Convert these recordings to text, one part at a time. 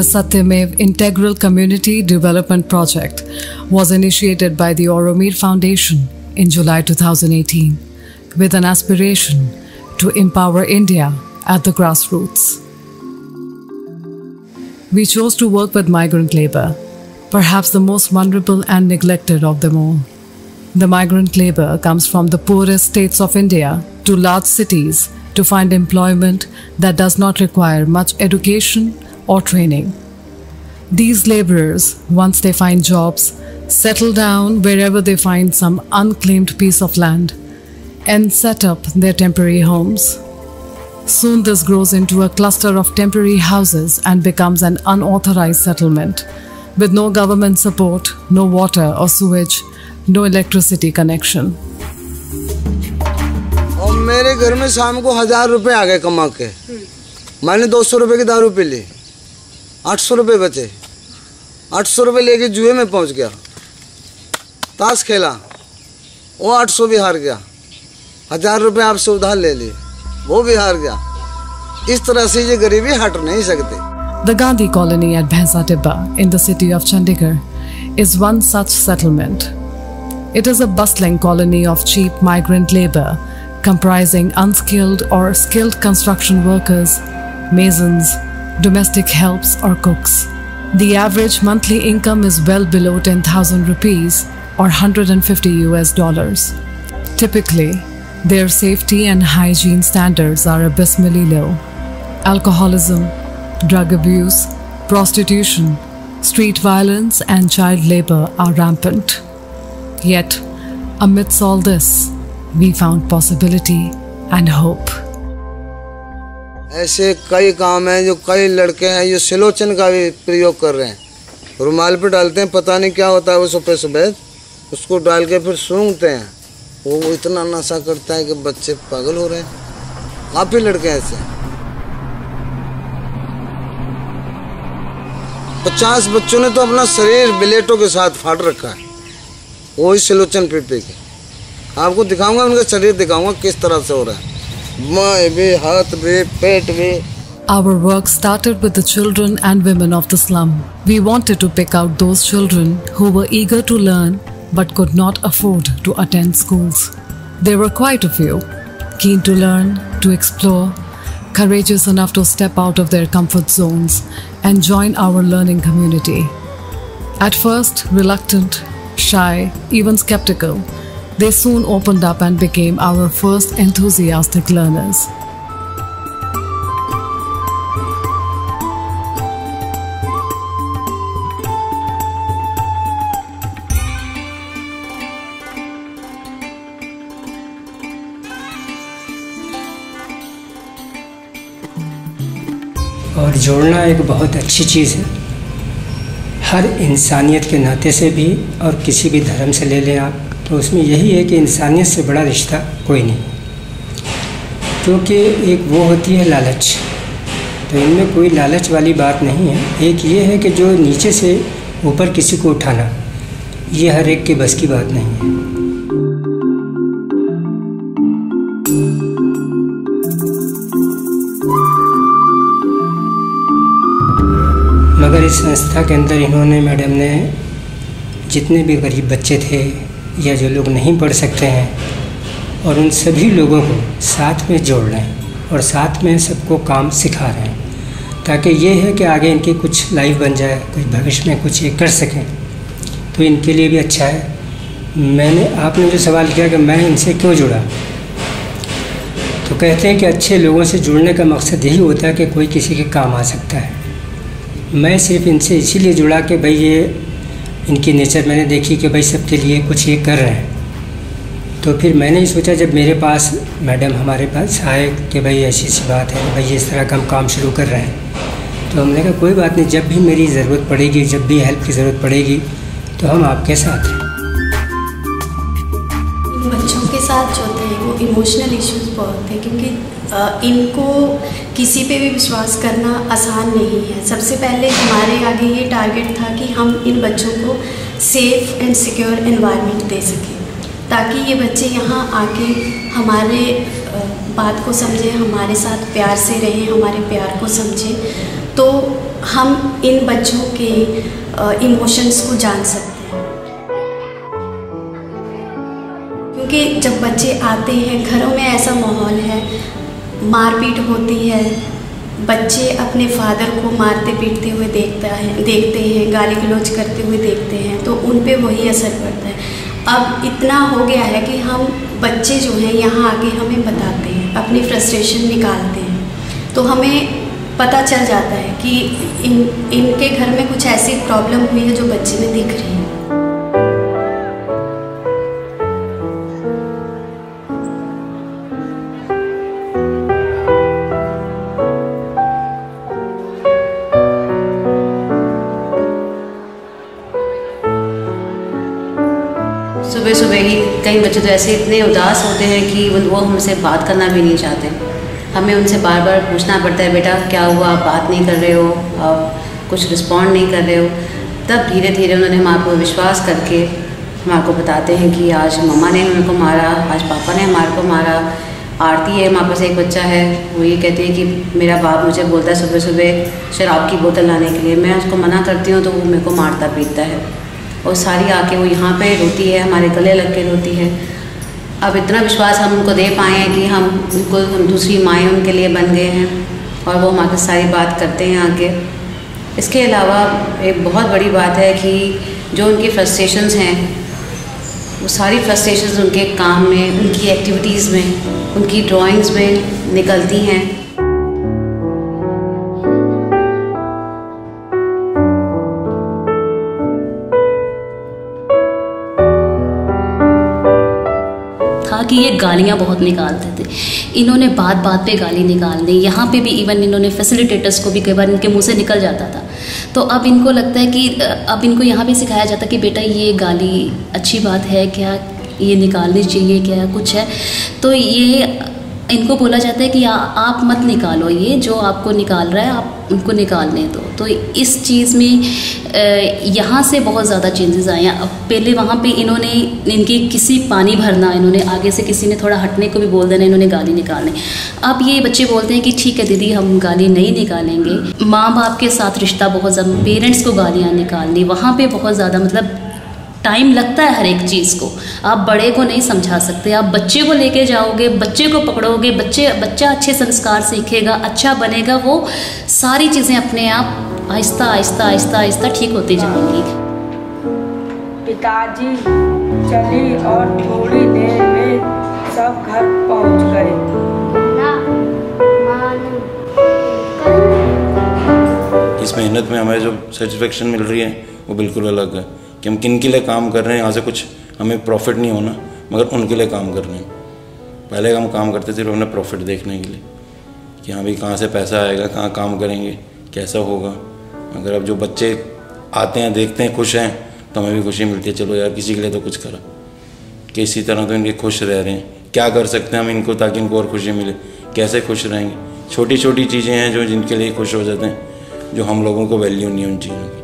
The Satyamev Integral Community Development Project was initiated by the Oromir Foundation in July 2018 with an aspiration to empower India at the grassroots. We chose to work with migrant labor, perhaps the most vulnerable and neglected of them all. The migrant labor comes from the poorest states of India to large cities to find employment that does not require much education or training. These laborers, once they find jobs, settle down wherever they find some unclaimed piece of land and set up their temporary homes. Soon this grows into a cluster of temporary houses and becomes an unauthorized settlement with no government support, no water or sewage, no electricity connection. और मेरे घर में शाम को 1000 रुपए आ गए कमा के। मैंने 200 रुपए की दारू पी ली, 800 रुपए बचे। 800 रुपए लेके जुए में पहुंच गया, ताश खेला, वो 800 भी हार गया। 1000 रुपए आपसे उधार ले लिए, वो भी हार गया। इस तरह से ये गरीबी हट नहीं सकती। The Gandhi colony at Bhaisa Tibba in the city of Chandigarh is one such settlement. It is a bustling colony of cheap migrant labor comprising unskilled or skilled construction workers, masons, domestic helps or cooks. The average monthly income is well below 10,000 rupees or $150. Typically, their safety and hygiene standards are abysmally low. Alcoholism, drug abuse, prostitution, street violence and child labor are rampant. Yet, amidst all this, we found possibility and hope. ऐसे कई काम हैं जो कई लड़के हैं जो सिलोचन का भी प्रयोग कर रहे हैं। रुमाल पे डालते हैं, पता नहीं क्या होता है वो सफ़ेद सफ़ेद, उसको डाल के फिर सूंघते हैं। वो इतना नशा करता है कि बच्चे पागल हो रहे हैं। काफ़ी लड़के ऐसे 50 बच्चों ने तो अपना शरीर ब्लेटों के साथ फाड़ रखा है, वही सिलोचन पी के। आपको दिखाऊंगा, उनका शरीर दिखाऊंगा किस तरह से हो रहा है, माँ भी, हाथ भी, पेट भी। Our work started with the children and women of the slum. We wanted to pick out those children who were eager to learn but could not afford to attend schools. There were quite a few, keen to learn, to explore, courageous enough to step out of their comfort zones and join our learning community. At first, reluctant, shy, even skeptical, they soon opened up and became our first enthusiastic learners. और जोड़ना एक बहुत अच्छी चीज़ है। हर इंसानियत के नाते से भी और किसी भी धर्म से ले लें आप, तो उसमें यही है कि इंसानियत से बड़ा रिश्ता कोई नहीं, क्योंकि एक वो होती है लालच, तो इनमें कोई लालच वाली बात नहीं है। एक ये है कि जो नीचे से ऊपर किसी को उठाना, ये हर एक के बस की बात नहीं है। मगर इस संस्था के अंदर इन्होंने, मैडम ने, जितने भी गरीब बच्चे थे या जो लोग नहीं पढ़ सकते हैं, और उन सभी लोगों को साथ में जोड़ रहे हैं और साथ में सबको काम सिखा रहे हैं, ताकि ये है कि आगे इनकी कुछ लाइफ बन जाए, कुछ भविष्य में कुछ ये कर सकें, तो इनके लिए भी अच्छा है। आपने जो सवाल किया कि मैं इनसे क्यों जुड़ा, तो कहते हैं कि अच्छे लोगों से जुड़ने का मकसद यही होता है कि कोई किसी के काम आ सकता है। मैं सिर्फ इनसे इसीलिए जुड़ा कि भाई ये इनकी नेचर मैंने देखी कि भाई सबके लिए कुछ ये कर रहे हैं। तो फिर मैंने ही सोचा, जब मेरे पास मैडम हमारे पास आए कि भाई ऐसी सी बात है, भाई इस तरह का हम काम शुरू कर रहे हैं, तो हमने कहा कोई बात नहीं, जब भी मेरी ज़रूरत पड़ेगी, जब भी हेल्प की ज़रूरत पड़ेगी तो हम आपके साथ हैं। बच्चों के साथ जो थे वो इमोशनल इश्यूज बहुत थे, क्योंकि इनको किसी पे भी विश्वास करना आसान नहीं है। सबसे पहले हमारे आगे ये टारगेट था कि हम इन बच्चों को सेफ़ एंड सिक्योर एनवायरनमेंट दे सकें, ताकि ये बच्चे यहाँ आके हमारे बात को समझें, हमारे साथ प्यार से रहें, हमारे प्यार को समझें। तो हम इन बच्चों के इमोशंस को जान सकते हैं। क्योंकि जब बच्चे आते हैं, घरों में ऐसा माहौल है, मारपीट होती है, बच्चे अपने फादर को मारते पीटते हुए देखते हैं, गाली गलौज करते हुए देखते हैं, तो उन पे वही असर पड़ता है। अब इतना हो गया है कि हम बच्चे जो हैं यहाँ आके हमें बताते हैं, अपनी फ्रस्ट्रेशन निकालते हैं, तो हमें पता चल जाता है कि इनके घर में कुछ ऐसी प्रॉब्लम हुई है जो बच्चे में दिख रही है। सुबह सुबह ही कई बच्चे तो ऐसे इतने उदास होते हैं कि वो हमसे बात करना भी नहीं चाहते। हमें उनसे बार बार पूछना पड़ता है, बेटा क्या हुआ, आप बात नहीं कर रहे हो, आप कुछ रिस्पॉन्ड नहीं कर रहे हो। तब धीरे धीरे उन्होंने हमारे को विश्वास करके हमारे को बताते हैं कि आज मम्मा ने मेरे को मारा, आज पापा ने हमारे को मारा। आरती है, हमारे पास एक बच्चा है, वो ये कहते हैं कि मेरा बाप मुझे बोलता है सुबह सुबह शराब की बोतल लाने के लिए, मैं उसको मना करती हूँ तो वो मेरे को मारता पीटता है। और सारी आके वो यहाँ पे रोती है, हमारे गले लग के रोती है। अब इतना विश्वास हम उनको दे पाए हैं कि हम दूसरी माएँ उनके लिए बन गए हैं और वो हमारे सारी बात करते हैं आके। इसके अलावा एक बहुत बड़ी बात है कि जो उनकी फ्रस्ट्रेशंस हैं, वो सारी फ्रस्ट्रेशंस उनके काम में, उनकी एक्टिविटीज़ में, उनकी ड्राइंग्स में निकलती हैं। कि ये गालियाँ बहुत निकालते थे, इन्होंने बात बात पे गाली निकाल दी। यहाँ पे भी इवन इन्होंने फैसिलिटेटर्स को भी कई बार इनके मुंह से निकल जाता था। तो अब इनको लगता है कि अब इनको यहाँ पे सिखाया जाता है कि बेटा ये गाली अच्छी बात है क्या, ये निकालनी चाहिए क्या, कुछ है। तो ये इनको बोला जाता है कि आप मत निकालो, ये जो आपको निकाल रहा है आप उनको निकालने दो। तो इस चीज़ में यहाँ से बहुत ज़्यादा चेंजेस आए हैं। अब पहले वहाँ पे इन्होंने इनकी किसी पानी भरना, इन्होंने आगे से किसी ने थोड़ा हटने को भी बोल देना, इन्होंने गाली निकालने। अब ये बच्चे बोलते हैं कि ठीक है दीदी हम गाली नहीं निकालेंगे। माँ बाप के साथ रिश्ता बहुत ज़्यादा, पेरेंट्स को गालियाँ निकालनी, वहाँ पर बहुत ज़्यादा मतलब टाइम लगता है हर एक चीज़ को। आप बड़े को नहीं समझा सकते, आप बच्चे को लेके जाओगे, बच्चे को पकड़ोगे, बच्चा अच्छे संस्कार सीखेगा, अच्छा बनेगा, वो सारी चीज़ें अपने आप आहिस्ता आहिस्ता आहिस्ता आहिस्ता ठीक होती जाएंगी। पिताजी चली और थोड़ी देर में सब घर पहुंच गए। इस मेहनत में हमें जो सेटिस्फेक्शन मिल रही है वो बिल्कुल अलग है कि हम किन के लिए काम कर रहे हैं। यहाँ से कुछ हमें प्रॉफिट नहीं होना, मगर उनके लिए काम कर रहे हैं। पहले हम काम करते थे उन्हें प्रॉफिट देखने के लिए कि हाँ भाई कहाँ से पैसा आएगा, कहाँ काम करेंगे, कैसा होगा। मगर अब जो बच्चे आते हैं, देखते हैं, खुश हैं, तो हमें भी खुशी मिलती है, चलो यार किसी के लिए तो कुछ करा, कि इसी तरह तो इनके खुश रह रहे हैं, क्या कर सकते हैं हम इनको ताकि इनको और खुशी मिले, कैसे खुश रहेंगे। छोटी छोटी चीज़ें हैं जो जिनके लिए खुश हो जाते हैं, जो हम लोगों को वैल्यू नहीं है उन चीज़ों की।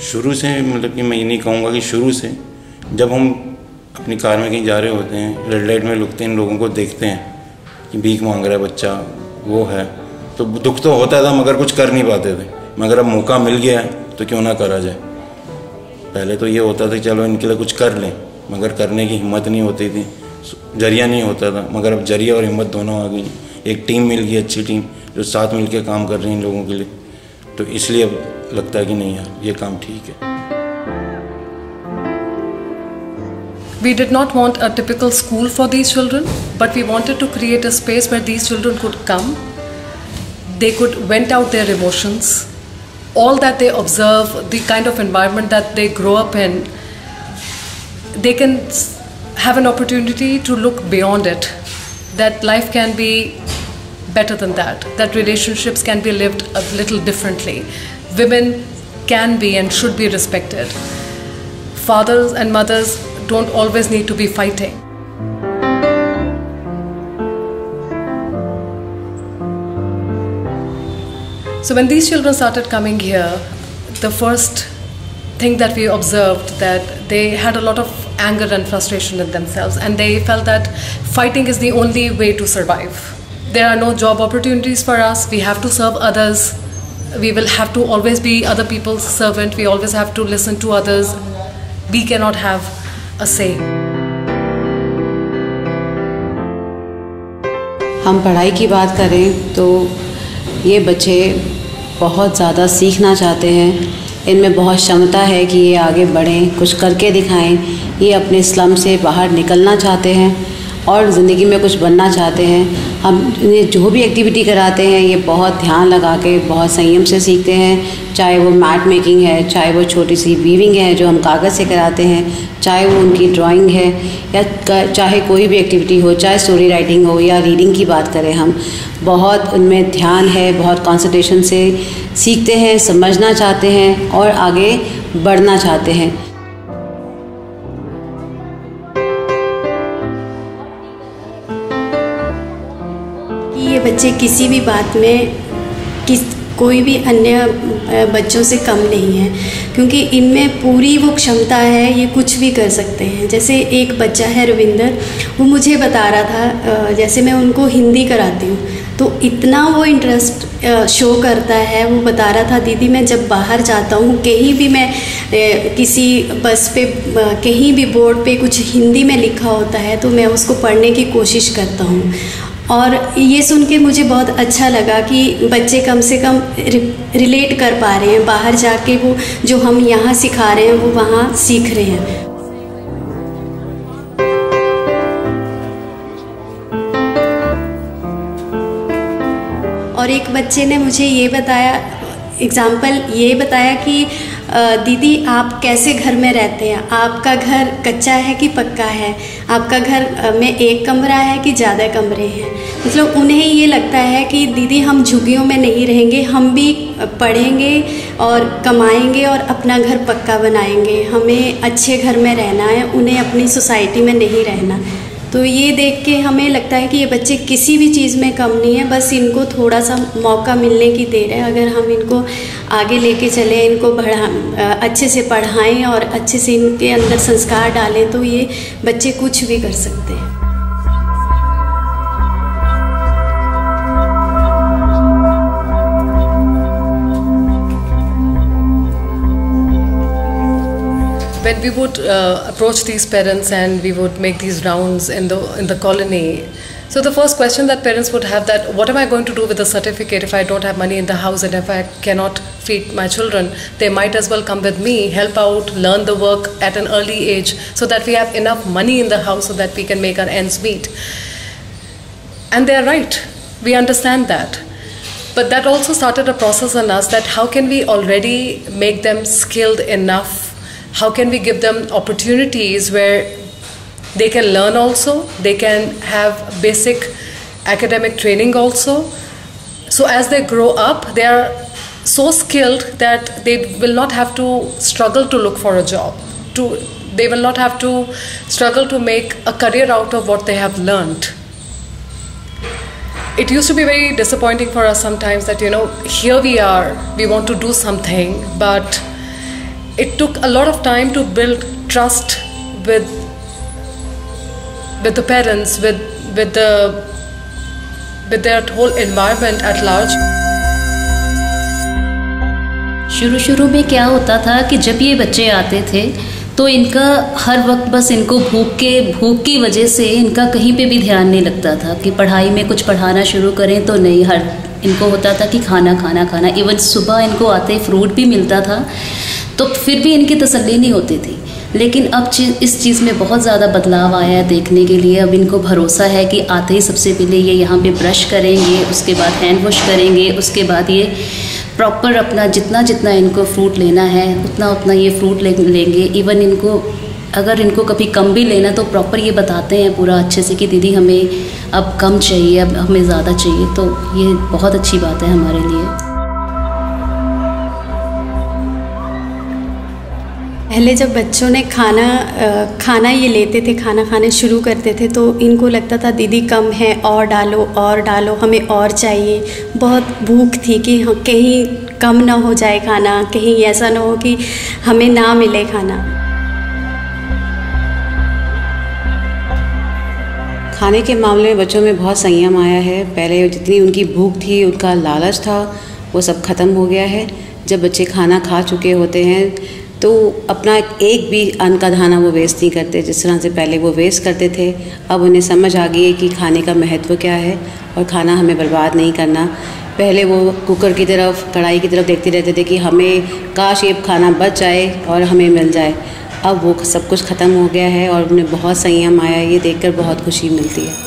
शुरू से मतलब कि मैं ये नहीं कहूँगा कि शुरू से, जब हम अपनी कार में कहीं जा रहे होते हैं, रेड लाइट में रुकते हैं, इन लोगों को देखते हैं कि भीख मांग रहा है बच्चा, वो है, तो दुख तो होता था मगर कुछ कर नहीं पाते थे। मगर अब मौका मिल गया है तो क्यों ना करा जाए। पहले तो ये होता था कि चलो इनके लिए कुछ कर लें, मगर करने की हिम्मत नहीं होती थी, जरिया नहीं होता था। मगर अब जरिया और हिम्मत दोनों आ गई, एक टीम मिल गई, अच्छी टीम जो साथ मिल के काम कर रही है इन लोगों के लिए। तो इसलिए अब लगता है कि नहीं यार ये काम ठीक है। We did not want a typical school for these children, but we wanted to create a space where these children could come, they could vent out their emotions, all that they observe, the kind of environment that they grow up in, they can have an opportunity to look beyond it, that life can be better than that relationships can be lived a little differently. Women can be and should be respected. Fathers and mothers don't always need to be fighting. So when these children started coming here, the first thing that we observed that they had a lot of anger and frustration in themselves, and they felt that fighting is the only way to survive. There are no job opportunities for us, we have to serve others, we will have to always be other people's servant. We always have to listen to others. We cannot have a say. हम पढ़ाई की बात करें तो ये बच्चे बहुत ज़्यादा सीखना चाहते हैं, इनमें बहुत क्षमता है कि ये आगे बढ़ें, कुछ करके दिखाएं। ये अपने स्लम से बाहर निकलना चाहते हैं और ज़िंदगी में कुछ बनना चाहते हैं। हम इन्हें जो भी एक्टिविटी कराते हैं ये बहुत ध्यान लगा के, बहुत संयम से सीखते हैं। चाहे वो मैट मेकिंग है, चाहे वो छोटी सी वीविंग है जो हम कागज़ से कराते हैं, चाहे वो उनकी ड्राइंग है, या चाहे कोई भी एक्टिविटी हो, चाहे स्टोरी राइटिंग हो या रीडिंग की बात करें हम, बहुत उनमें ध्यान है, बहुत कंसंट्रेशन से सीखते हैं, समझना चाहते हैं और आगे बढ़ना चाहते हैं। ये बच्चे किसी भी बात में कोई भी अन्य बच्चों से कम नहीं है, क्योंकि इनमें पूरी वो क्षमता है, ये कुछ भी कर सकते हैं। जैसे एक बच्चा है रविंदर, वो मुझे बता रहा था, जैसे मैं उनको हिंदी कराती हूँ तो इतना वो इंटरेस्ट शो करता है। वो बता रहा था, दीदी मैं जब बाहर जाता हूँ, कहीं भी मैं किसी बस पे, कहीं भी बोर्ड पे कुछ हिंदी में लिखा होता है तो मैं उसको पढ़ने की कोशिश करता हूँ। और ये सुन के मुझे बहुत अच्छा लगा कि बच्चे कम से कम रिलेट कर पा रहे हैं, बाहर जाके वो जो हम यहाँ सिखा रहे हैं वो वहाँ सीख रहे हैं। और एक बच्चे ने मुझे ये बताया, एग्ज़ाम्पल ये बताया कि दीदी आप कैसे घर में रहते हैं, आपका घर कच्चा है कि पक्का है, आपका घर में एक कमरा है कि ज़्यादा कमरे हैं। मतलब उन्हें ये लगता है कि दीदी हम झुग्गियों में नहीं रहेंगे, हम भी पढ़ेंगे और कमाएंगे और अपना घर पक्का बनाएंगे, हमें अच्छे घर में रहना है, उन्हें अपनी सोसाइटी में नहीं रहना। तो ये देख के हमें लगता है कि ये बच्चे किसी भी चीज़ में कम नहीं है, बस इनको थोड़ा सा मौका मिलने की देर है। अगर हम इनको आगे लेके चलें, इनको अच्छे से पढ़ाएं और अच्छे से इनके अंदर संस्कार डालें तो ये बच्चे कुछ भी कर सकते हैं। When we would approach these parents and we would make these rounds in the colony, so the first question that parents would have, that what am I going to do with the certificate if I don't have money in the house and if I cannot feed my children? They might as well come with me, help out, learn the work at an early age so that we have enough money in the house so that we can make our ends meet. And they are right, we understand that. But that also started a process in us, that how can we already make them skilled enough? How can we give them opportunities where they can learn also, they can have basic academic training also. So as they grow up, they are so skilled that they will not have to struggle to look for a job. They will not have to struggle to make a career out of what they have learned. It used to be very disappointing for us sometimes that, here we are, we want to do something, but it took a lot of time to build trust with the parents, with their whole environment at large. शुरू में क्या होता था कि जब ये बच्चे आते थे तो इनका हर वक्त बस इनको भूख की वजह से इनका कहीं पे भी ध्यान नहीं लगता था कि पढ़ाई में कुछ पढ़ाना शुरू करें तो नहीं, इनको होता था कि खाना। इवन सुबह इनको आते फ्रूट भी मिलता था तो फिर भी इनकी तसल्ली नहीं होती थी। लेकिन अब इस चीज़ में बहुत ज़्यादा बदलाव आया है देखने के लिए। अब इनको भरोसा है कि आते ही सबसे पहले ये यहाँ पे ब्रश करेंगे, उसके बाद हैंड वॉश करेंगे, उसके बाद ये प्रॉपर अपना जितना इनको फ्रूट लेना है उतना ये फ्रूट लेंगे। इवन इनको अगर इनको कभी कम भी लेना तो प्रॉपर ये बताते हैं पूरा अच्छे से कि दीदी हमें अब कम चाहिए, अब हमें ज़्यादा चाहिए। तो ये बहुत अच्छी बात है हमारे लिए। पहले जब बच्चों ने खाना ये लेते थे, खाना खाने शुरू करते थे तो इनको लगता था दीदी कम है, और डालो, हमें और चाहिए। बहुत भूख थी कि कहीं कम ना हो जाए खाना, कहीं ऐसा ना हो कि हमें ना मिले खाना। खाने के मामले में बच्चों में बहुत संयम आया है। पहले जितनी उनकी भूख थी, उनका लालच था, वो सब ख़त्म हो गया है। जब बच्चे खाना खा चुके होते हैं तो अपना एक भी अन्न का दाना वो वेस्ट नहीं करते जिस तरह से पहले वो वेस्ट करते थे। अब उन्हें समझ आ गई है कि खाने का महत्व क्या है और खाना हमें बर्बाद नहीं करना। पहले वो कुकर की तरफ, कढ़ाई की तरफ देखते रहते थे कि हमें काश ये खाना बच जाए और हमें मिल जाए। अब वो सब कुछ ख़त्म हो गया है और उन्हें बहुत संयम आया। ये देखकर बहुत खुशी मिलती है।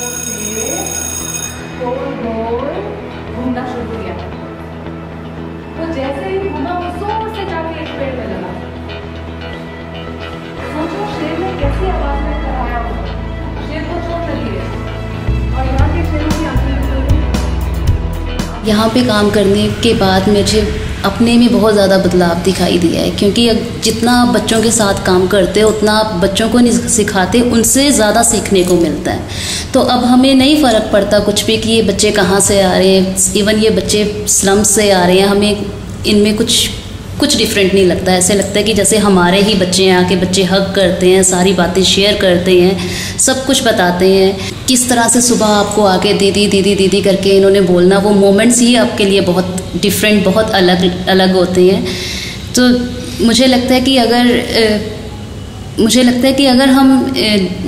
यहाँ पे काम करने के बाद मुझे अपने में बहुत ज़्यादा बदलाव दिखाई दिया है, क्योंकि जितना आप बच्चों के साथ काम करते हो उतना आप बच्चों को नहीं सिखाते, उनसे ज़्यादा सीखने को मिलता है। तो अब हमें नहीं फ़र्क पड़ता कुछ भी कि ये बच्चे कहाँ से आ रहे हैं, इवन ये बच्चे स्लम्स से आ रहे हैं, हमें इनमें कुछ डिफरेंट नहीं लगता। ऐसे लगता है कि जैसे हमारे ही बच्चे हैं, आके बच्चे हग करते हैं, सारी बातें शेयर करते हैं, सब कुछ बताते हैं। किस तरह से सुबह आपको आके दीदी दीदी दीदी करके इन्होंने बोलना, वो मोमेंट्स ही आपके लिए बहुत डिफरेंट, बहुत अलग होते हैं। तो मुझे लगता है कि अगर हम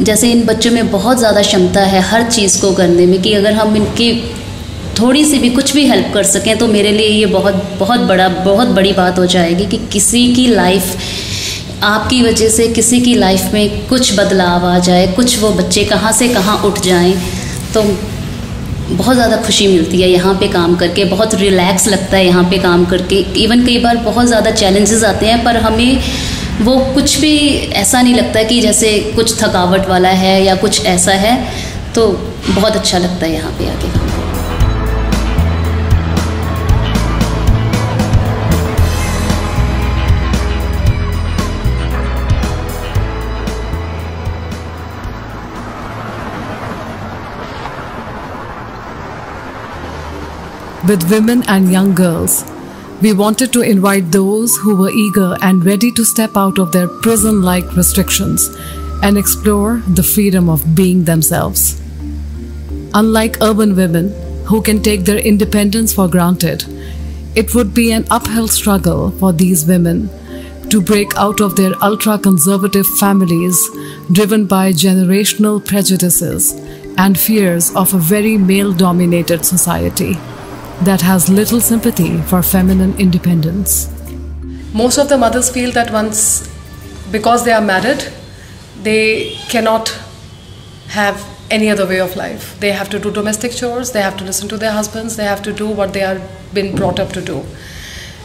जैसे इन बच्चों में बहुत ज़्यादा क्षमता है हर चीज़ को करने में, कि अगर हम इनकी थोड़ी सी भी कुछ भी हेल्प कर सकें तो मेरे लिए ये बहुत बड़ी बात हो जाएगी कि किसी की लाइफ, आपकी वजह से किसी की लाइफ में कुछ बदलाव आ जाए, कुछ वो बच्चे कहाँ से कहाँ उठ जाएं, तो बहुत ज़्यादा खुशी मिलती है यहाँ पे काम करके। बहुत रिलैक्स लगता है यहाँ पे काम करके। इवन कई बार बहुत ज़्यादा चैलेंजेस आते हैं पर हमें वो कुछ भी ऐसा नहीं लगता कि जैसे कुछ थकावट वाला है या कुछ ऐसा है, तो बहुत अच्छा लगता है यहाँ पे आके काम करके। With women and young girls, we wanted to invite those who were eager and ready to step out of their prison-like restrictions and explore the freedom of being themselves. Unlike urban women who can take their independence for granted, it would be an uphill struggle for these women to break out of their ultra-conservative families driven by generational prejudices and fears of a very male-dominated society that has little sympathy for feminine independence. Most of the mothers feel that because they are married, they cannot have any other way of life. They have to do domestic chores, they have to listen to their husbands, they have to do what they are been brought up to do.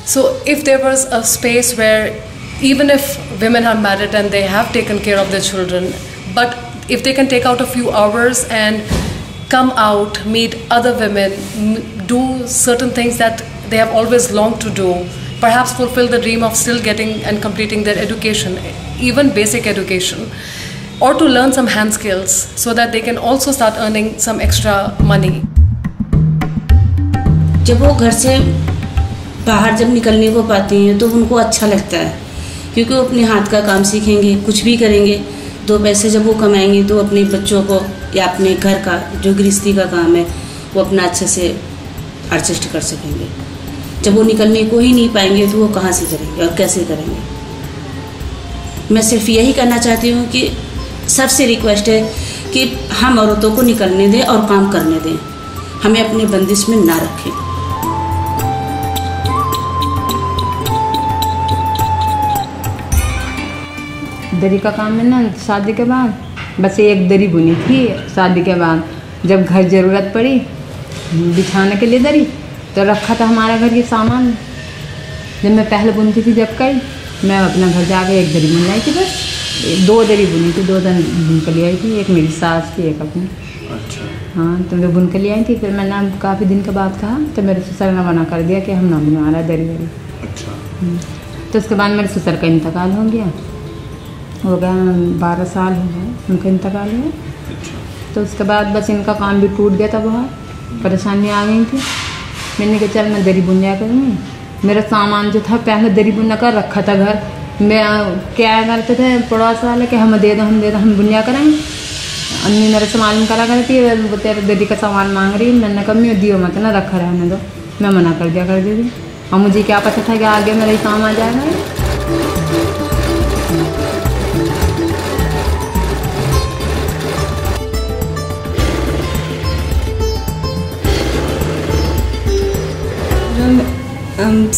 So if there was a space where even if women are married and they have taken care of their children, but if they can take out a few hours and come out, meet other women, do certain things that they have always longed to do, perhaps fulfill the dream of still getting and completing their education, even basic education, or to learn some hand skills so that they can also start earning some extra money. जब वो घर से बाहर जब निकलने को पाती हैं तो उनको अच्छा लगता है, क्योंकि वो अपने हाथ का काम सीखेंगे, कुछ भी करेंगे, 2 पैसे जब वो कमाएंगे तो अपने बच्चों को या अपने घर का जो गृहस्थी का काम है वो अपना अच्छे से एडजस्ट कर सकेंगे। जब वो निकलने को ही नहीं पाएंगे तो वो कहाँ से करेंगे और कैसे करेंगे। मैं सिर्फ यही कहना चाहती हूँ कि सबसे रिक्वेस्ट है कि हम औरतों को निकलने दें और काम करने दें, हमें अपने बंदिश में ना रखें। दरी का काम है ना, शादी के बाद बस एक दरी बुनी थी। शादी के बाद जब घर ज़रूरत पड़ी बिछाने के लिए दरी, तो रखा था हमारा घर ये सामान। जब मैं पहले बुनती थी जब कई, मैं अपना घर जाके एक दरी बुन लाई थी, बस 2 दरी बुनी थी, 2 दिन बुन के ले आई थी, एक मेरी सास की एक अपनी। अच्छा। हाँ, तो मैं बुन के ले आई थी। फिर मैंने काफ़ी दिन के बाद कहा तो मेरे ससुर ने मना कर दिया कि हम ना बनवा रहा दरी वरी। अच्छा। तो उसके बाद मेरे ससुर का इंतकाल हो गया, 12 साल हो गए उनका इंतकाल हुआ। तो उसके बाद बस इनका काम भी टूट गया था, बहुत परेशानी आ गई थी। मैंने कहा चल मैं दरी बुन जाया करूँगी। मेरा सामान जो था पहले दरी बुन कर रखा था घर में, क्या करते थे पड़ोस वाले कि हम दे दो हम बुनिया कराएंगे। अम्मी मेरे से मालूम करा करती है, तेरे दरी का सामान मांग रही है। मैंने कहा मैं दियो मत ना, रखा रहने दो। मैं मना कर दिया कर दी थी। और मुझे क्या पता था कि आगे मेरा ही काम आ जाएगा।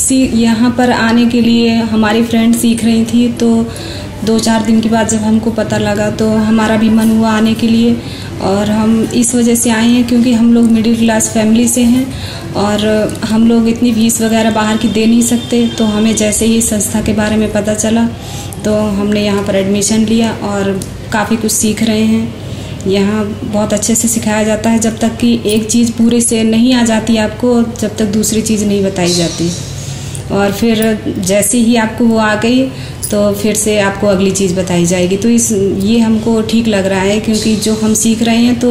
यहाँ पर आने के लिए हमारी फ्रेंड सीख रही थी, तो 2-4 दिन के बाद जब हमको पता लगा तो हमारा भी मन हुआ आने के लिए। और हम इस वजह से आए हैं क्योंकि हम लोग मिडिल क्लास फैमिली से हैं और हम लोग इतनी फीस वगैरह बाहर की दे नहीं सकते। तो हमें जैसे ही संस्था के बारे में पता चला तो हमने यहाँ पर एडमिशन लिया और काफ़ी कुछ सीख रहे हैं। यहाँ बहुत अच्छे से सिखाया जाता है। जब तक कि एक चीज़ पूरे से नहीं आ जाती आपको, जब तक दूसरी चीज़ नहीं बताई जाती। और फिर जैसे ही आपको वो आ गई तो फिर से आपको अगली चीज़ बताई जाएगी। तो ये हमको ठीक लग रहा है क्योंकि जो हम सीख रहे हैं तो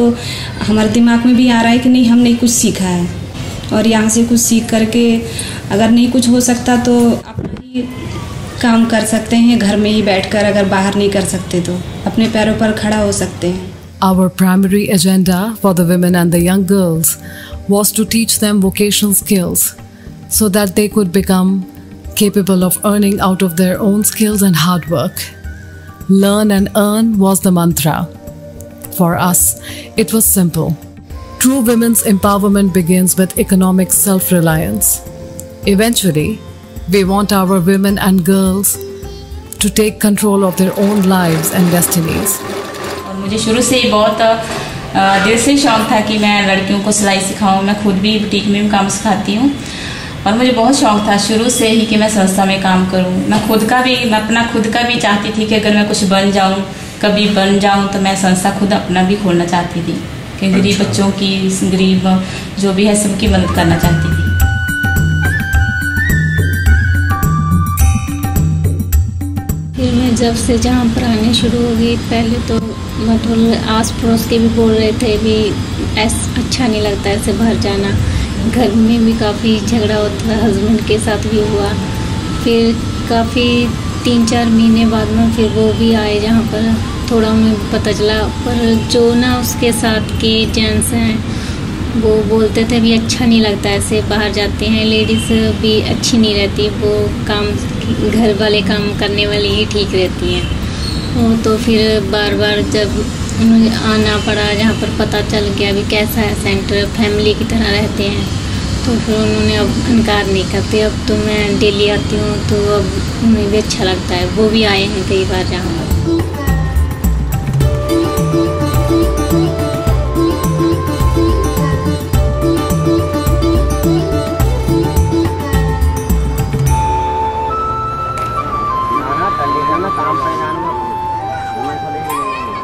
हमारे दिमाग में भी आ रहा है कि नहीं, हमने कुछ सीखा है। और यहाँ से कुछ सीख करके अगर नहीं कुछ हो सकता तो अपना ही काम कर सकते हैं घर में ही बैठकर। अगर बाहर नहीं कर सकते तो अपने पैरों पर खड़ा हो सकते हैं। Our primary agenda for the women and the young girls was to teach them vocational skills so that they could become capable of earning out of their own skills and hard work. Learn and earn was the mantra. For us, it was simple. True women's empowerment begins with economic self-reliance. Eventually, we want our women and girls to take control of their own lives and destinies. मुझे शुरू से ही बहुत दिल से शौक़ था कि मैं लड़कियों को सिलाई सिखाऊं। मैं खुद भी बुटीक में काम सिखाती हूं और मुझे बहुत शौक़ था शुरू से ही कि मैं संस्था में काम करूं। मैं अपना खुद का भी चाहती थी कि अगर मैं कुछ कभी बन जाऊं तो मैं संस्था खुद अपना भी खोलना चाहती थी कि गरीब बच्चों की, गरीब जो भी है सबकी मदद करना चाहती थी। फिर मैं जब से जहाँ पर आने शुरू हो गई, पहले तो मतलब आस पड़ोस के भी बोल रहे थे भी अच्छा नहीं लगता ऐसे बाहर जाना। घर में भी काफ़ी झगड़ा होता है, हस्बैंड के साथ भी हुआ। फिर काफ़ी 3-4 महीने बाद में फिर वो भी आए जहाँ पर थोड़ा उन्हें पता चला। पर जो ना उसके साथ के जेंट्स हैं वो बोलते थे भी अच्छा नहीं लगता ऐसे बाहर जाते हैं, लेडीज़ भी अच्छी नहीं रहती, वो काम घर वाले काम करने वाली ही ठीक रहती हैं। वो तो फिर बार बार जब उन्हें आना पड़ा, जहाँ पर पता चल गया भी कैसा है सेंटर, फैमिली की तरह रहते हैं, तो फिर उन्होंने अब इनकार नहीं करते। अब तो मैं डेली आती हूँ तो अब उन्हें भी अच्छा लगता है। वो भी आए हैं कई बार जहाँ पर।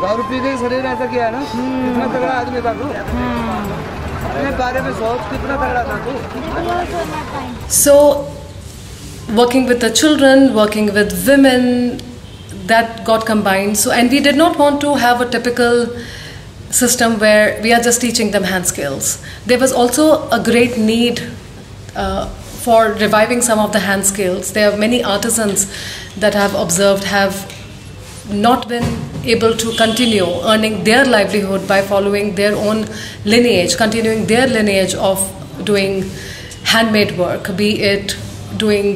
दारू पी के शरीर ऐसा किया है ना, कितना तगड़ा आदमी था तू, अपने बारे में सोच कितना तगड़ा था तू। So, working with the children, working with women, that got combined. So, and we did not want to have a typical system where we are just teaching them hand skills. There was also a great need for reviving some of the hand skills. There are many artisans that I've observed have not been able to continue earning their livelihood by following their own lineage, continuing their lineage of doing handmade work, be it doing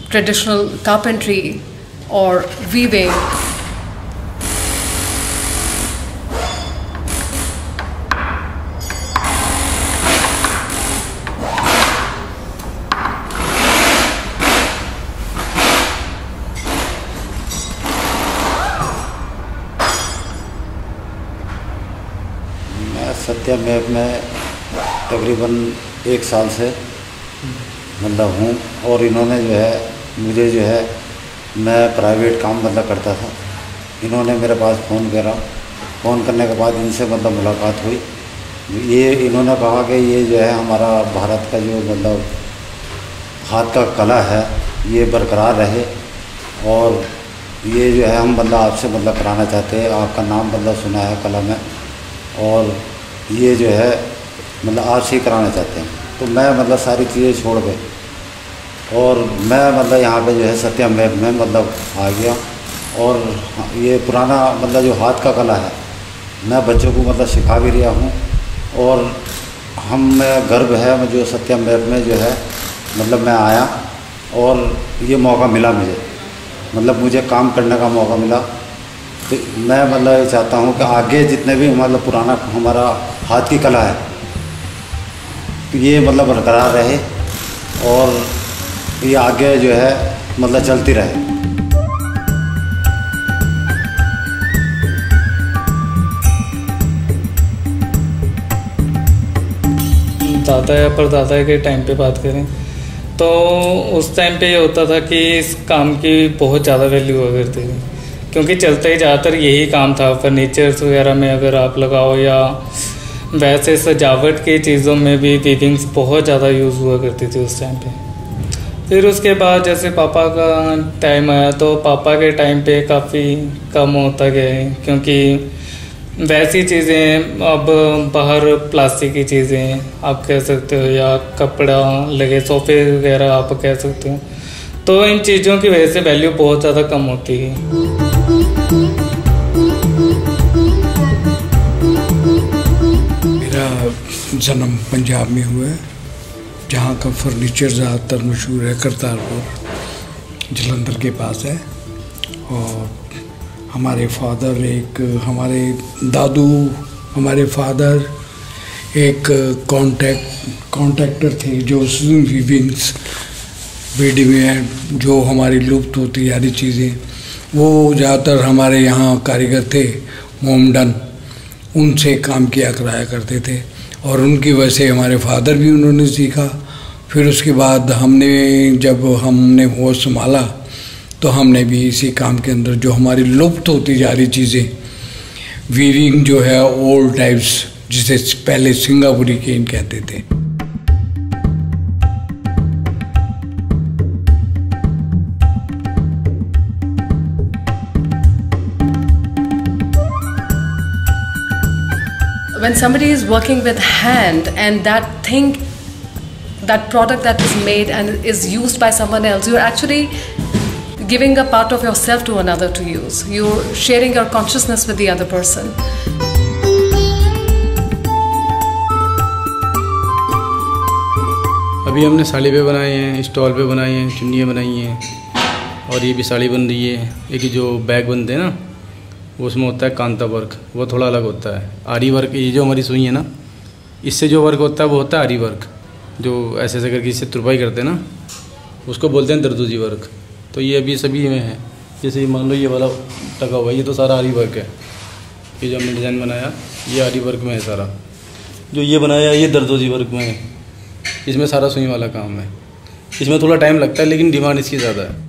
traditional carpentry or weaving. Satyam app में तकरीबन 1 साल से मतलब हूँ और इन्होंने जो है मुझे जो है, मैं प्राइवेट काम मतलब करता था, इन्होंने मेरे पास फ़ोन करा। फ़ोन करने के बाद इनसे मतलब मुलाकात हुई। ये इन्होंने कहा कि ये जो है हमारा भारत का जो मतलब हाथ का कला है ये बरकरार रहे और ये जो है हम मतलब आपसे मतलब कराना चाहते हैं। आपका नाम मतलब सुना है कला में और ये जो है मतलब आपसे ही कराना चाहते हैं। तो मैं मतलब सारी चीज़ें छोड़ के और मैं मतलब यहाँ पे जो है सत्यम ऐप में मतलब आ गया और ये पुराना मतलब जो हाथ का कला है मैं बच्चों को मतलब सिखा भी रहा हूँ और हमें गर्व है जो सत्यम ऐप में जो है मतलब मैं आया और ये मौका मिला मुझे, मतलब मुझे काम करने का मौका मिला। तो मैं मतलब ये चाहता हूँ कि आगे जितने भी मतलब पुराना हमारा हाथ की कला है तो ये मतलब बरकरार रहे और ये आगे जो है मतलब चलती रहे। दादा या परदादा के टाइम पे बात करें तो उस टाइम पे ये होता था कि इस काम की बहुत ज़्यादा वैल्यू हुआ करती थी, क्योंकि चलते ही ज़्यादातर यही काम था। फर्नीचर्स वगैरह में अगर आप लगाओ या वैसे सजावट की चीज़ों में भी वीविंग्स बहुत ज़्यादा यूज़ हुआ करती थी उस टाइम पे। फिर उसके बाद जैसे पापा का टाइम आया तो पापा के टाइम पे काफ़ी कम होता गया है, क्योंकि वैसी चीज़ें अब बाहर प्लास्टिक की चीज़ें आप कह सकते हो या कपड़ा लगे सोफे वगैरह आप कह सकते हो, तो इन चीज़ों की वजह से वैल्यू बहुत ज़्यादा कम होती है। मेरा जन्म पंजाब में हुआ है, जहाँ का फर्नीचर ज़्यादातर मशहूर है करतारपुर जलंधर के पास है। और हमारे फादर हमारे दादू हमारे फादर एक कॉन्ट्रैक्टर थे जो वीविंग्स रेडीमेड जो हमारी लुप्त होती जा रही चीज़ें वो ज़्यादातर हमारे यहाँ कारीगर थे मोमडन, उनसे काम किया कराया करते थे और उनकी वजह से हमारे फादर भी उन्होंने सीखा। फिर उसके बाद जब हमने होश संभाला तो हमने भी इसी काम के अंदर जो हमारी लुप्त होती जा रही चीज़ें वीविंग जो है ओल्ड टाइप्स, जिसे पहले सिंगापुरी केन कहते थे। When somebody is working with hand and that product that is made and is used by someone else, you're actually giving a part of yourself to another to use. You're sharing your consciousness with the other person. अभी हमने साड़ी पे बनाए हैं, stall पे बनाए हैं, चुन्नियाँ बनाई हैं और ये भी साड़ी बन रही है। एक जो बैग बनते हैं ना उसमें होता है कांता वर्क, वो थोड़ा अलग होता है। आरी वर्क, ये जो हमारी सुई है ना इससे जो वर्क होता है वो होता है आरी वर्क, जो ऐसे ऐसे करके इससे तुरपाई करते हैं ना उसको बोलते हैं दरदोजी वर्क। तो ये अभी सभी में है, जैसे मान लो ये वाला टका हुआ ये तो सारा आरी वर्क है। ये जो हमने डिज़ाइन बनाया ये आरी वर्क में है सारा, जो ये बनाया ये दरदोजी वर्क में है। इसमें सारा सुई वाला काम है, इसमें थोड़ा टाइम लगता है लेकिन डिमांड इसकी ज़्यादा है।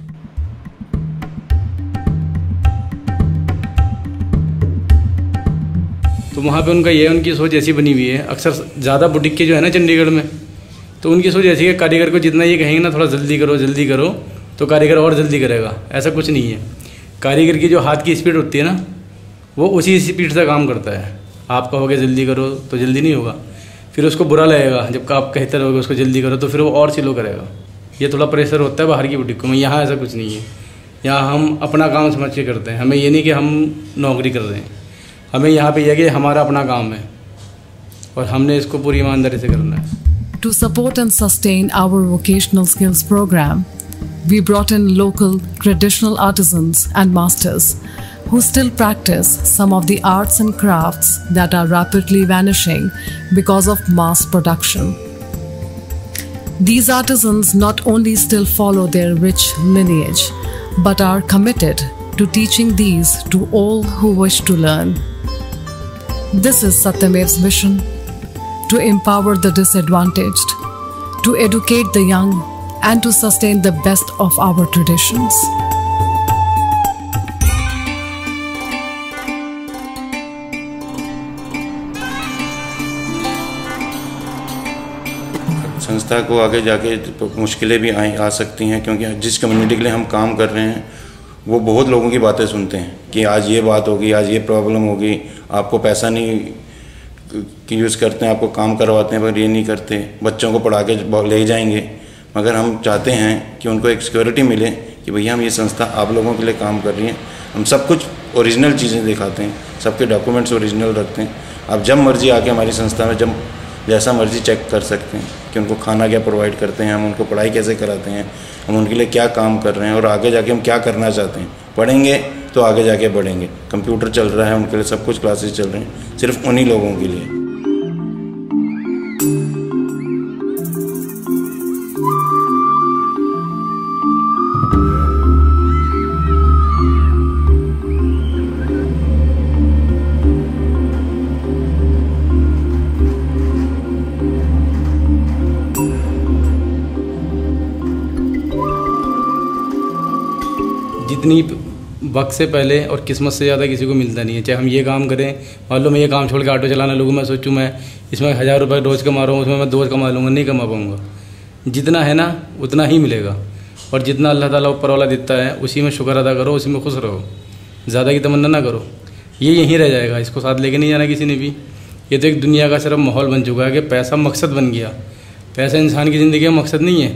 तो वहाँ पे उनका ये उनकी सोच ऐसी बनी हुई है। अक्सर ज़्यादा बुटीक के जो है ना चंडीगढ़ में, तो उनकी सोच ऐसी है कारीगर को जितना ये कहेंगे ना थोड़ा जल्दी करो तो कारीगर और जल्दी करेगा। ऐसा कुछ नहीं है। कारीगर की जो हाथ की स्पीड होती है ना वो उसी स्पीड से काम करता है। आप कहोगे जल्दी करो तो जल्दी नहीं होगा, फिर उसको बुरा लगेगा। जब आप कहते रहोगे उसको जल्दी करो तो फिर वो और स्लो करेगा। ये थोड़ा प्रेशर होता है बाहर की बुटीकों में। यहाँ ऐसा कुछ नहीं है। यहाँ हम अपना काम समझ के करते हैं। हमें ये नहीं कि हम नौकरी कर रहे हैं, हमें यहाँ पे यह कि हमारा अपना काम है और हमने इसको पूरी ईमानदारी से करना है। To support and sustain our vocational skills program, we brought in local traditional artisans and masters who still practice some of the arts and crafts that are rapidly vanishing because of mass production. These artisans not only still follow their rich lineage, but are committed to teaching these to all who wish to learn. This is Satyamev's vision: to empower the disadvantaged, to educate the young, and to sustain the best of our traditions. संस्था को आगे जाके मुश्किलें भी आ सकती हैं, क्योंकि जिस कम्युनिटी के लिए हम काम कर रहे हैं वो बहुत लोगों की बातें सुनते हैं कि आज ये बात होगी, आज ये प्रॉब्लम होगी, आपको पैसा नहीं कि यूज़ करते हैं, आपको काम करवाते हैं पर ये नहीं करते, बच्चों को पढ़ा के ले जाएंगे। मगर हम चाहते हैं कि उनको एक सिक्योरिटी मिले कि भैया हम ये संस्था आप लोगों के लिए काम कर रही है। हम सब कुछ ओरिजिनल चीज़ें दिखाते हैं, सबके डॉक्यूमेंट्स ओरिजिनल रखते हैं। आप जब मर्जी आके हमारी संस्था में जैसा मर्जी चेक कर सकते हैं। कि उनको खाना क्या प्रोवाइड करते हैं, हम उनको पढ़ाई कैसे कराते हैं, हम उनके लिए क्या काम कर रहे हैं और आगे जाके हम क्या करना चाहते हैं। पढ़ेंगे तो आगे जाके बढ़ेंगे। कंप्यूटर चल रहा है उनके लिए, सब कुछ क्लासेस चल रहे हैं सिर्फ उन्हीं लोगों के लिए। जितनी वक्त से पहले और किस्मत से ज़्यादा किसी को मिलता नहीं है। चाहे हम ये काम करें, मान लो मैं ये काम छोड़ के ऑटो चलाना लगूँ, मैं सोचूं मैं इसमें 1000 रुपये रोज़ कमा रहा हूँ, उसमें मैं 2 कमा लूँगा, नहीं कमा पाऊँगा। जितना है ना उतना ही मिलेगा, और जितना अल्लाह ताला ऊपर वाला देता है उसी में शुक्र अदा करो, उसी में खुश रहो, ज़्यादा की तमन्ना ना करो। ये यहीं रह जाएगा, इसको साथ लेके नहीं जाना किसी ने भी। ये तो एक दुनिया का सिर्फ माहौल बन चुका है कि पैसा मकसद बन गया। पैसा इंसान की ज़िंदगी का मकसद नहीं है,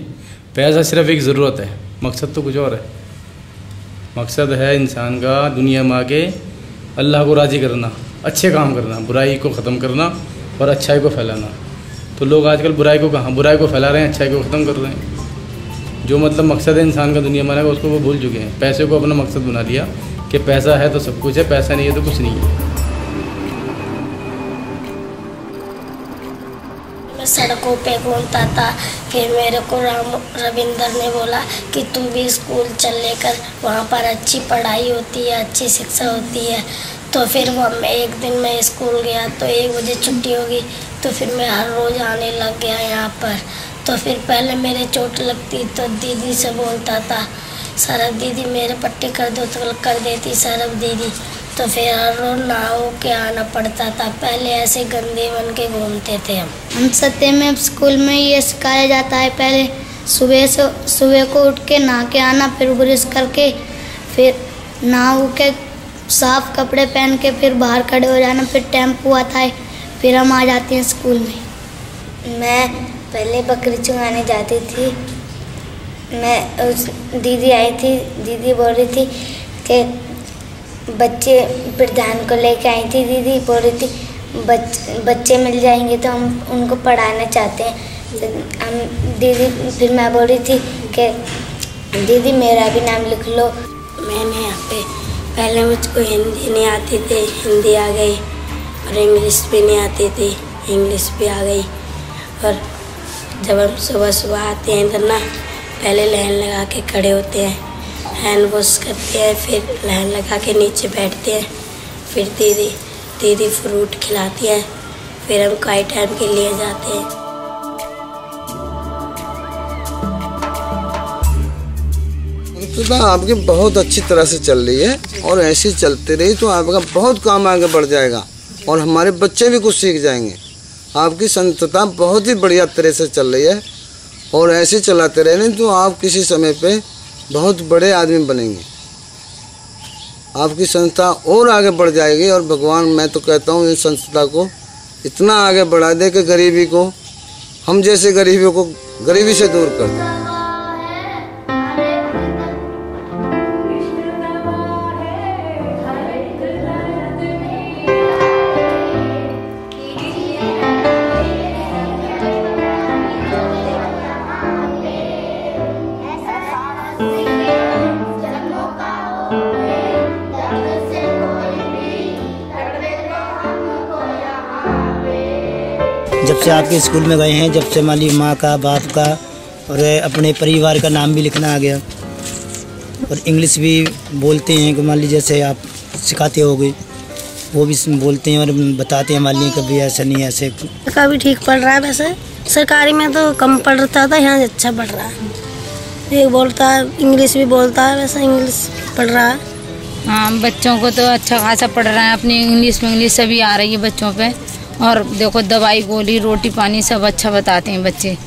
पैसा सिर्फ एक ज़रूरत है, मकसद तो कुछ और है। मकसद है इंसान का दुनिया में आके अल्लाह को राज़ी करना, अच्छे काम करना, बुराई को ख़त्म करना और अच्छाई को फैलाना। तो लोग आजकल बुराई को कहाँ, बुराई को फैला रहे हैं, अच्छाई को ख़त्म कर रहे हैं। जो मतलब मकसद है इंसान का दुनिया में आने का, उसको वो भूल चुके हैं। पैसे को अपना मकसद बना लिया कि पैसा है तो सब कुछ है, पैसा नहीं है तो कुछ नहीं है। मैं सड़कों पे घूमता था, फिर मेरे को रविंदर ने बोला कि तुम भी स्कूल चल लेकर, वहाँ पर अच्छी पढ़ाई होती है, अच्छी शिक्षा होती है। तो फिर एक दिन मैं स्कूल गया तो 1 बजे छुट्टी होगी, तो फिर मैं हर रोज़ आने लग गया यहाँ पर। तो फिर पहले मेरे चोट लगती तो दीदी से बोलता था, सरब दीदी मेरे पट्टी कर दो, तो कर देती सरब दीदी। तो फिर हर रोज नहा के आना पड़ता था। पहले ऐसे गंदे बन के घूमते थे हम सत्य में स्कूल में ये सिखाया जाता है, पहले सुबह को उठ के नहा के आना, फिर ब्रश करके, फिर नहा के साफ कपड़े पहन के फिर बाहर खड़े हो जाना, फिर टेम्पो आता है, फिर हम आ जाते हैं स्कूल में। मैं पहले बकरी चुराने जाती थी। मैं उस दीदी आई थी, दीदी बोल रही थी कि बच्चे प्रधान को लेके आई थी, दीदी बोल रही थी बच्चे मिल जाएंगे तो हम उनको पढ़ाना चाहते हैं। हम दीदी, फिर मैं बोल रही थी कि दीदी मेरा भी नाम लिख लो। मैंने यहाँ पे पहले मुझको हिंदी नहीं आती थी, हिंदी आ गई, और इंग्लिश भी नहीं आती थी, इंग्लिश भी आ गई। और जब हम सुबह सुबह आते हैं इधर ना, पहले लाइन लगा के खड़े होते हैं, हैंड वॉश करते हैं, फिर लाइन लगा के नीचे बैठते हैं, फिर दीदी फ्रूट खिलाती है, फिर हम कई टाइम के लिए जाते हैं। तो आपकी बहुत अच्छी तरह से चल रही है, और ऐसी चलती रही तो आपका बहुत काम आगे बढ़ जाएगा, और हमारे बच्चे भी कुछ सीख जाएंगे। आपकी संस्थता बहुत ही बढ़िया तरह से चल रही है, और ऐसे चलाते रहने तो आप किसी समय पे बहुत बड़े आदमी बनेंगे। आपकी संस्था और आगे बढ़ जाएगी, और भगवान, मैं तो कहता हूँ इस संस्था को इतना आगे बढ़ा दे कि गरीबी को, हम जैसे गरीबियों को गरीबी से दूर कर दे। जब से आपके स्कूल में गए हैं, जब से मान लीजिए माँ का, बाप का और अपने परिवार का नाम भी लिखना आ गया, और इंग्लिश भी बोलते हैं कि मान लीजिए जैसे आप सिखाते होगे वो भी बोलते हैं और बताते हैं, मान लीजिए कभी ऐसा नहीं ऐसे। का भी ठीक पढ़ रहा है, वैसे सरकारी में तो कम पढ़ता था, यहाँ अच्छा पढ़ रहा है। ये बोलता है, इंग्लिश भी बोलता है, वैसे इंग्लिश पढ़ रहा है। हाँ, बच्चों को तो अच्छा खासा पढ़ रहा है, अपनी इंग्लिश में इंग्लिश सभी आ रही है बच्चों पे, और देखो दवाई गोली रोटी पानी सब अच्छा बताते हैं बच्चे।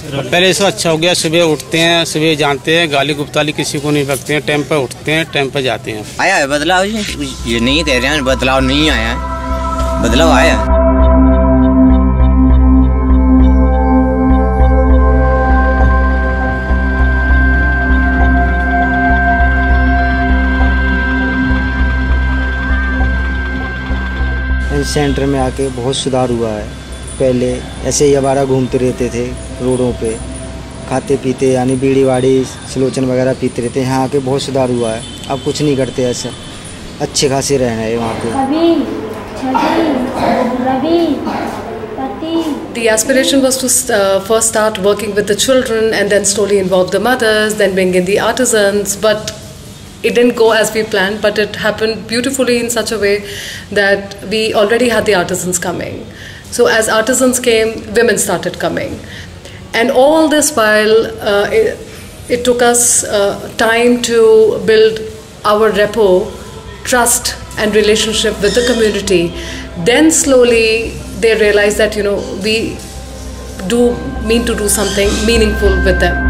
पहले से अच्छा हो गया, सुबह उठते हैं, सुबह जानते हैं, गाली गुप्ताली किसी को नहीं रखते हैं, टाइम पर उठते हैं, टाइम पर जाते हैं। आया है बदलाव, ये नहीं कह रहे हैं बदलाव नहीं आया है, बदलाव आया। सेंटर में आके बहुत सुधार हुआ है, पहले ऐसे ही आवारा घूमते रहते थे रोडों पे, खाते पीते यानी बीड़ी वाड़ी सलोचन वगैरह पीते रहते। यहाँ आके बहुत सुधार हुआ है, अब कुछ नहीं करते ऐसा, अच्छे खासे रहना है वहाँ पे। The aspiration was to first start working with the children and then slowly involve the mothers, then bring in the artisans, but it didn't go as we planned, but it happened beautifully in such a way that we already had the artisans coming. So as artisans came, women started coming. And all this while, it took us time to build our rapport, trust and relationship with the community. Then slowly they realized that, you know, we do mean to do something meaningful with them.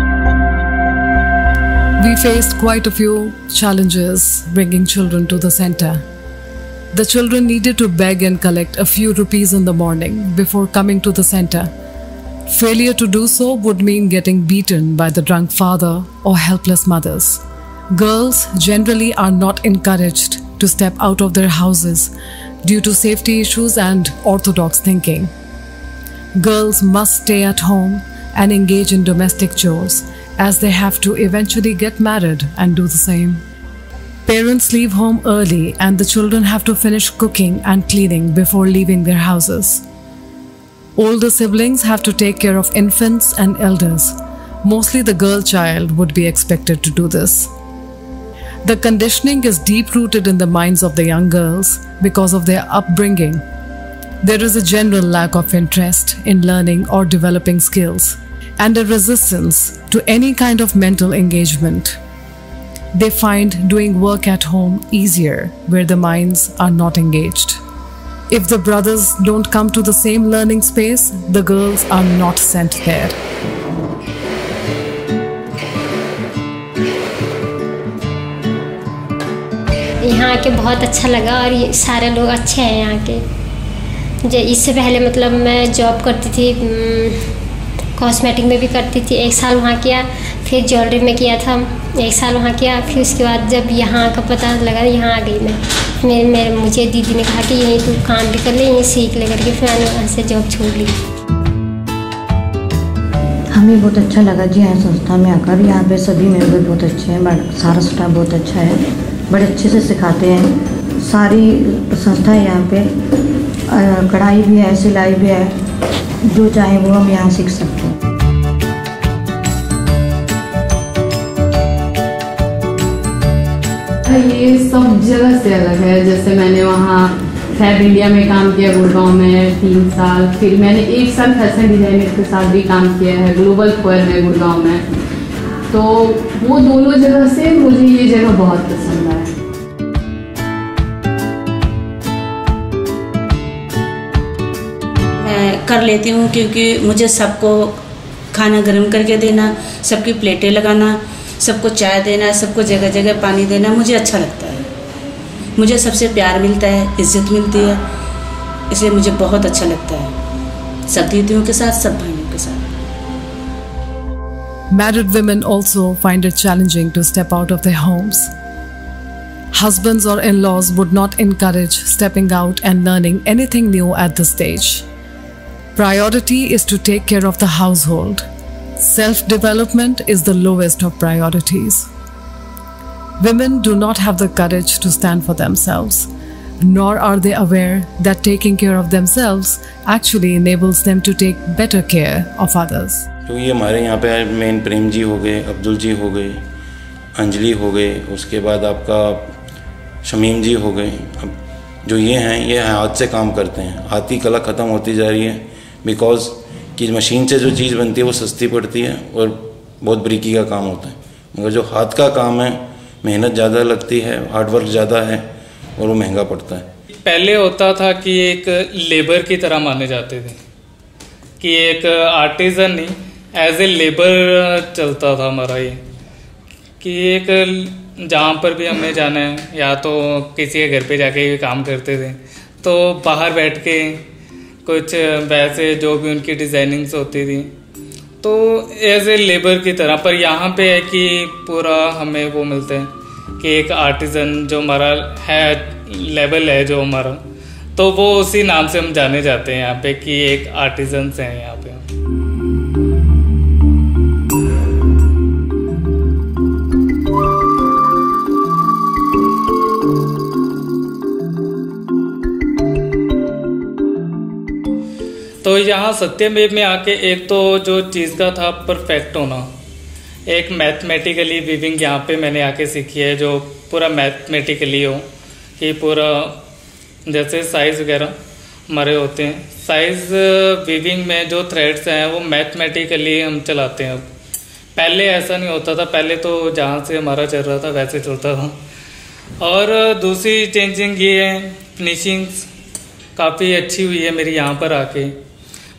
We faced quite a few challenges bringing children to the center. The children needed to beg and collect a few rupees in the morning before coming to the center. Failure to do so would mean getting beaten by the drunk father or helpless mothers. Girls generally are not encouraged to step out of their houses due to safety issues and orthodox thinking. Girls must stay at home and engage in domestic chores, as they have to eventually get married and do the same. Parents leave home early and the children have to finish cooking and cleaning before leaving their houses. Older siblings have to take care of infants and elders. Mostly the girl child would be expected to do this. The conditioning is deep-rooted in the minds of the young girls because of their upbringing. There is a general lack of interest in learning or developing skills, and a resistance to any kind of mental engagement. They find doing work at home easier where the minds are not engaged. If the brothers don't come to the same learning space, the girls are not sent there. यहाँ आके बहुत अच्छा लगा और ये सारे लोग अच्छे हैं यहाँ के। इससे पहले मतलब मैं जॉब करती थी, कॉस्मेटिक में भी करती थी, 1 साल वहाँ किया, फिर ज्वेलरी में किया था 1 साल वहाँ किया, फिर उसके बाद जब यहाँ का पता लगा यहाँ आ गई मैं। मुझे दीदी ने कहा कि यहीं तू काम भी कर ले, यहीं सीख ले करके, फिर मैंने वहाँ से जॉब छोड़ ली। हमें बहुत अच्छा लगा जी यहाँ संस्था में आकर। यहाँ पे सभी मेंबर बहुत अच्छे हैं, सारा स्टाफ बहुत अच्छा है, बड़े अच्छे से सिखाते हैं। सारी संस्था है यहाँ पे, कढ़ाई भी है, सिलाई भी है, जो चाहे वो हम यहाँ सीख सकते हैं। ये सब जगह से अलग है। जैसे मैंने वहाँ फैब इंडिया में काम किया गुड़गांव में 3 साल, फिर मैंने 1 साल फैशन डिजाइनर के साथ भी काम किया है ग्लोबल फोयर में गुड़गांव में। तो वो दोनों जगह से मुझे ये जगह बहुत पसंद आया। मैं कर लेती हूँ क्योंकि मुझे सबको खाना गर्म करके देना, सबकी प्लेटें लगाना, सबको चाय देना, सबको जगह जगह पानी देना मुझे अच्छा लगता है। मुझे सबसे प्यार मिलता है, इज्जत मिलती है, इसलिए मुझे बहुत अच्छा लगता है सब दीदियों के साथ, सब भाइयों के साथ। Married women also find it challenging to step out of their homes. Husbands or in-laws would not encourage stepping out and learning anything new at this stage. Priority is to take care of the household. Self-development is the lowest of priorities. Women do not have the courage to stand for themselves, nor are they aware that taking care of themselves actually enables them to take better care of others. तो ये हमारे यहाँ पे main Prem ji हो गए, अब्दुल जी हो गए, अंजलि हो गए, उसके बाद आपका शमीम जी हो गए। अब जो ये हैं, ये हाथ से काम करते हैं। हाथ की कला ख़त्म होती जा रही है बिकॉज कि मशीन से जो चीज़ बनती है वो सस्ती पड़ती है और बहुत बरीकी का काम होता है, मगर जो हाथ का काम है मेहनत ज़्यादा लगती है, हार्डवर्क ज़्यादा है और वो महंगा पड़ता है। पहले होता था कि एक लेबर की तरह माने जाते थे, कि एक आर्टिजन नहीं एज ए लेबर चलता था हमारा ये, कि एक जहाँ पर भी हमें जाना है या तो किसी के घर पे जाके काम करते थे, तो बाहर बैठ के कुछ वैसे जो भी उनकी डिज़ाइनिंग्स होती थी तो एज ए लेबर की तरह। पर यहाँ पे है कि पूरा हमें वो मिलते हैं कि एक आर्टिजन जो हमारा है लेवल है जो हमारा, तो वो उसी नाम से हम जाने जाते हैं यहाँ पे कि एक आर्टिजन्स हैं यहाँ पे। तो यहाँ सत्यमेव में आके एक तो जो चीज़ का था परफेक्ट होना, एक मैथमेटिकली वीविंग यहाँ पे मैंने आके सीखी है, जो पूरा मैथमेटिकली हो कि पूरा जैसे साइज़ वगैरह हमारे होते हैं, साइज़ वीविंग में जो थ्रेड्स हैं वो मैथमेटिकली हम चलाते हैं। अब पहले ऐसा नहीं होता था, पहले तो जहाँ से हमारा चल रहा था वैसे चलता था। और दूसरी चेंजिंग ये है, फिनिशिंग्स काफ़ी अच्छी हुई है मेरी यहाँ पर आके।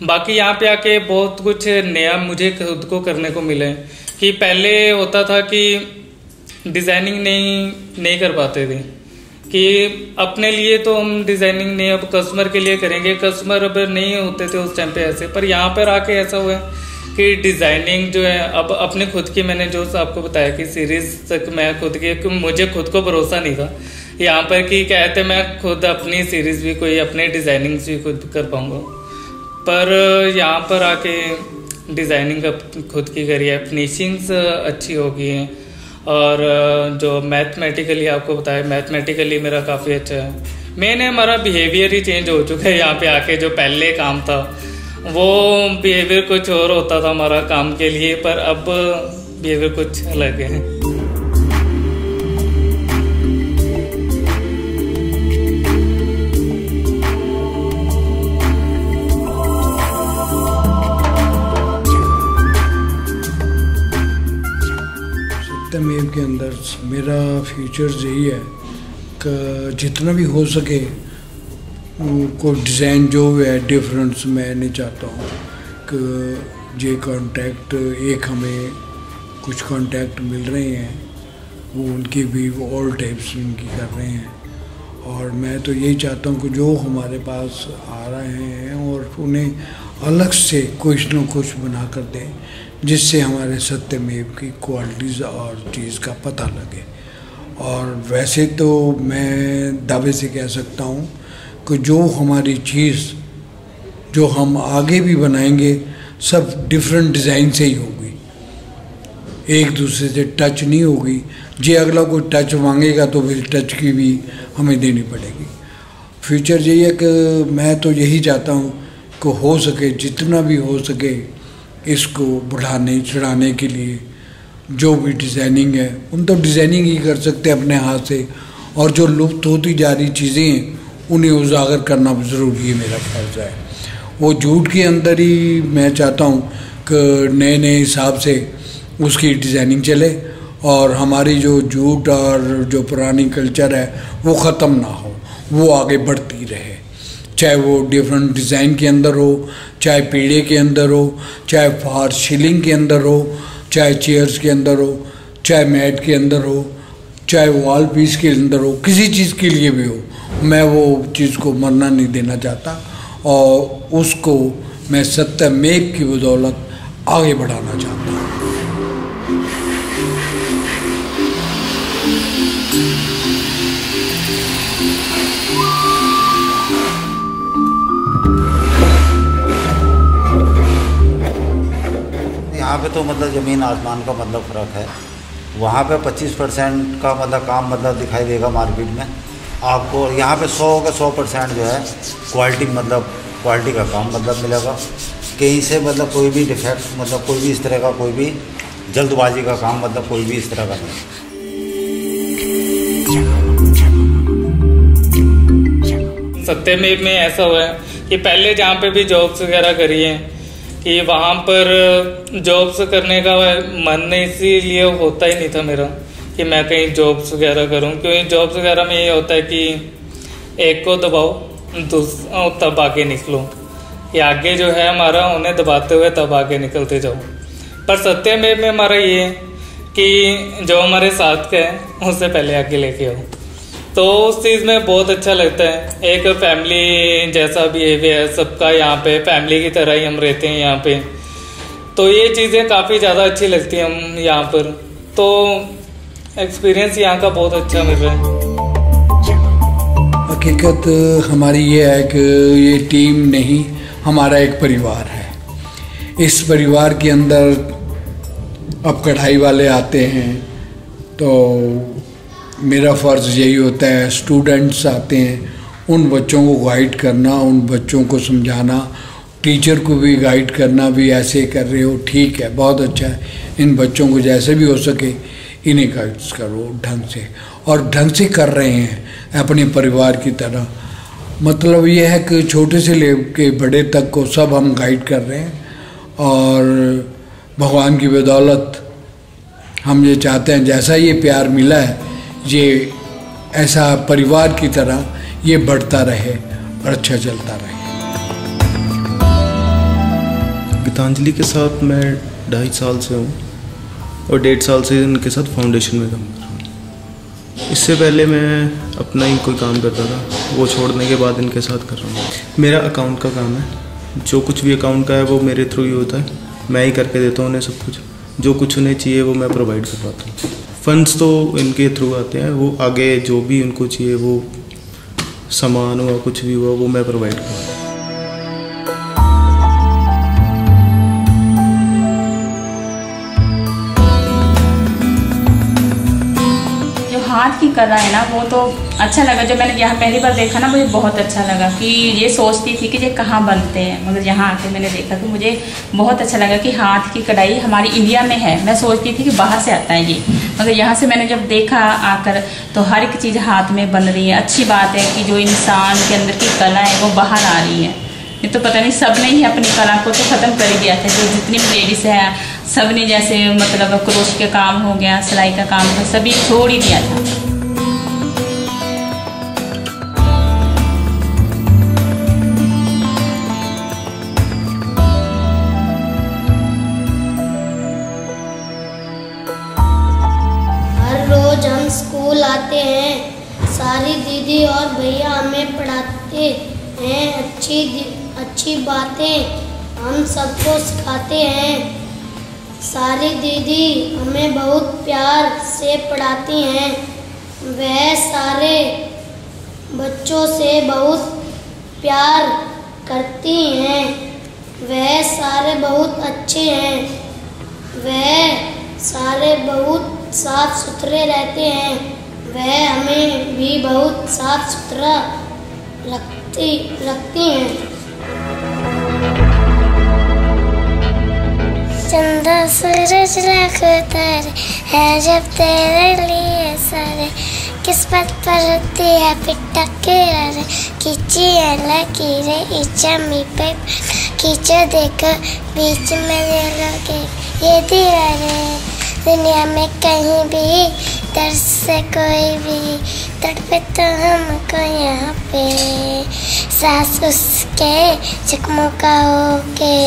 बाकी यहाँ पे आके बहुत कुछ नया मुझे खुद को करने को मिले कि पहले होता था कि डिज़ाइनिंग नहीं कर पाते थे कि अपने लिए तो हम डिज़ाइनिंग नहीं, अब कस्टमर के लिए करेंगे, कस्टमर अब नहीं होते थे उस टाइम पे ऐसे। पर यहाँ पर आके ऐसा हुआ है कि डिज़ाइनिंग जो है अब अपने खुद की, मैंने जो आपको बताया कि सीरीज़ तक मैं खुद की, मुझे खुद को भरोसा नहीं था यहाँ पर कि कहते मैं खुद अपनी सीरीज़ भी कोई अपने डिज़ाइनिंग्स भी खुद कर पाऊँगा। पर यहाँ पर आके डिज़ाइनिंग खुद की करी है, फिनिशिंग्स अच्छी हो गई हैं, और जो मैथमेटिकली आपको बताया, मैथमेटिकली मेरा काफ़ी अच्छा है। मेन है हमारा बिहेवियर ही चेंज हो चुका है यहाँ पे आके। जो पहले काम था वो बिहेवियर कुछ और होता था हमारा काम के लिए, पर अब बिहेवियर कुछ अलग है। सत्यमेव के अंदर मेरा फ्यूचर यही है कि जितना भी हो सके को डिज़ाइन जो है डिफरेंस मैं नहीं चाहता हूँ कि ये कॉन्टैक्ट एक हमें कुछ कॉन्टैक्ट मिल रहे हैं वो उनकी भी ऑल टाइप्स उनकी कर रहे हैं, और मैं तो यही चाहता हूँ कि जो हमारे पास आ रहे हैं और उन्हें अलग से कुछ न कुछ बना कर दें जिससे हमारे सत्यमेव की क्वालिटीज़ और चीज़ का पता लगे। और वैसे तो मैं दावे से कह सकता हूँ कि जो हमारी चीज़ जो हम आगे भी बनाएंगे सब डिफरेंट डिज़ाइन से ही होगी, एक दूसरे से टच नहीं होगी। जे अगला कोई टच मांगेगा तो फिर टच की भी हमें देनी पड़ेगी। फ्यूचर यही है कि मैं तो यही चाहता हूँ कि हो सके जितना भी हो सके इसको बढ़ाने चढ़ाने के लिए जो भी डिज़ाइनिंग है, उन तो डिज़ाइनिंग ही कर सकते हैं अपने हाथ से, और जो लुप्त होती जा रही चीज़ें हैं उन्हें उजागर करना ज़रूरी है, मेरा फ़र्ज़ है। वो झूठ के अंदर ही मैं चाहता हूँ कि नए नए हिसाब से उसकी डिज़ाइनिंग चले और हमारी जो झूठ और जो पुरानी कल्चर है वो ख़त्म ना हो, वो आगे बढ़ती रहे। चाहे वो डिफरेंट डिज़ाइन के अंदर हो, चाहे पेड़े के अंदर हो, चाहे फॉर सीलिंग के अंदर हो, चाहे चेयर्स के अंदर हो, चाहे मैट के अंदर हो, चाहे वॉल पीस के अंदर हो, किसी चीज़ के लिए भी हो, मैं वो चीज़ को मरना नहीं देना चाहता और उसको मैं सत्यमेव की बदौलत आगे बढ़ाना चाहता हूँ। यहाँ पे तो मतलब ज़मीन आसमान का मतलब फ़र्क है। वहाँ पे 25% का मतलब काम मतलब दिखाई देगा मार्केट में आपको, यहाँ पे 100 का 100% जो है क्वालिटी मतलब क्वालिटी का काम मतलब मिलेगा। कहीं से मतलब कोई भी डिफेक्ट मतलब कोई भी इस तरह का कोई भी जल्दबाजी का काम मतलब कोई भी इस तरह का नहीं। सत्यमेव में ऐसा हुआ है कि पहले जहाँ पे भी जॉब्स वगैरह करी हैं कि वहाँ पर जॉब्स करने का मन इसीलिए होता ही नहीं था मेरा कि मैं कहीं जॉब्स वगैरह करूँ, क्योंकि जॉब्स वगैरह में ये होता है कि एक को दबाओ तब आगे निकलो, कि आगे जो है हमारा उन्हें दबाते हुए तब आगे निकलते जाओ। पर सत्यमेव में हमारा ये है कि जो हमारे साथ का है उससे पहले आगे लेके आओ, तो उस चीज़ में बहुत अच्छा लगता है। एक फैमिली जैसा बिहेवियर है सबका, यहाँ पे फैमिली की तरह ही हम रहते हैं यहाँ पे, तो ये चीज़ें काफ़ी ज़्यादा अच्छी लगती हैं हम यहाँ पर, तो एक्सपीरियंस यहाँ का बहुत अच्छा मिल रहा है। हकीकत हमारी ये है कि ये टीम नहीं, हमारा एक परिवार है। इस परिवार के अंदर अब कढ़ाई वाले आते हैं तो मेरा फ़र्ज़ यही होता है, स्टूडेंट्स आते हैं, उन बच्चों को गाइड करना, उन बच्चों को समझाना, टीचर को भी गाइड करना भी, ऐसे कर रहे हो ठीक है, बहुत अच्छा है, इन बच्चों को जैसे भी हो सके इन्हें गाइड्स करो ढंग से, और ढंग से कर रहे हैं अपने परिवार की तरह। मतलब ये है कि छोटे से लेके बड़े तक को सब हम गाइड कर रहे हैं, और भगवान की बदौलत हम ये चाहते हैं जैसा ये प्यार मिला है, ये ऐसा परिवार की तरह ये बढ़ता रहे और अच्छा चलता रहे। गीतांजलि के साथ मैं 2.5 साल से हूँ और 1.5 साल से इनके साथ फाउंडेशन में काम कर रहा हूँ। इससे पहले मैं अपना ही कोई काम करता था, वो छोड़ने के बाद इनके साथ कर रहा हूँ। मेरा अकाउंट का काम है, जो कुछ भी अकाउंट का है वो मेरे थ्रू ही होता है, मैं ही करके देता हूँ उन्हें सब कुछ, जो कुछ उन्हें चाहिए वो मैं प्रोवाइड करवाता हूँ। फंड्स तो इनके थ्रू आते हैं, वो आगे जो भी उनको चाहिए, वो सामान हुआ कुछ भी हुआ, वो मैं प्रोवाइड करवाता हूँ। हाथ की कला है ना, वो तो अच्छा लगा। जब मैंने यहाँ पहली बार देखा ना, मुझे बहुत अच्छा लगा कि ये सोचती थी कि ये कहाँ बनते हैं, मगर यहाँ आके मैंने देखा तो मुझे बहुत अच्छा लगा कि हाथ की कढ़ाई हमारी इंडिया में है। मैं सोचती थी कि बाहर से आता है ये, मगर यहाँ से मैंने जब देखा आकर तो हर एक चीज़ हाथ में बन रही है। अच्छी बात है कि जो इंसान के अंदर की कला है वो बाहर आ रही है। नहीं तो पता नहीं सब ने ही अपनी कला को तो ख़त्म कर ही दिया था। जो जितनी भी लेडीज़ है सब ने, जैसे मतलब क्रोश के काम हो गया, सिलाई का काम था, सभी छोड़ ही दिया था। हर रोज हम स्कूल आते हैं, सारी दीदी और भैया हमें पढ़ाते हैं, अच्छी बातें हम सबको सिखाते हैं। सारी दीदी हमें बहुत प्यार से पढ़ाती हैं, वह सारे बच्चों से बहुत प्यार करती हैं, वह सारे बहुत अच्छे हैं, वह सारे बहुत साफ सुथरे रहते हैं, वह हमें भी बहुत साफ सुथरा रखती हैं। चंदा सूरज रखता है जब तेरे लिए सारे, किस्मत पर होती है पिट्टा के रे, खींची है लकीरें इचमी पे, खींचो देखो बीच में ले लोगे ये दीवारे। दुनिया में कहीं भी दर्द से कोई भी तड़पे तो हमको यहाँ पे, सांस उसके जख्मों का होके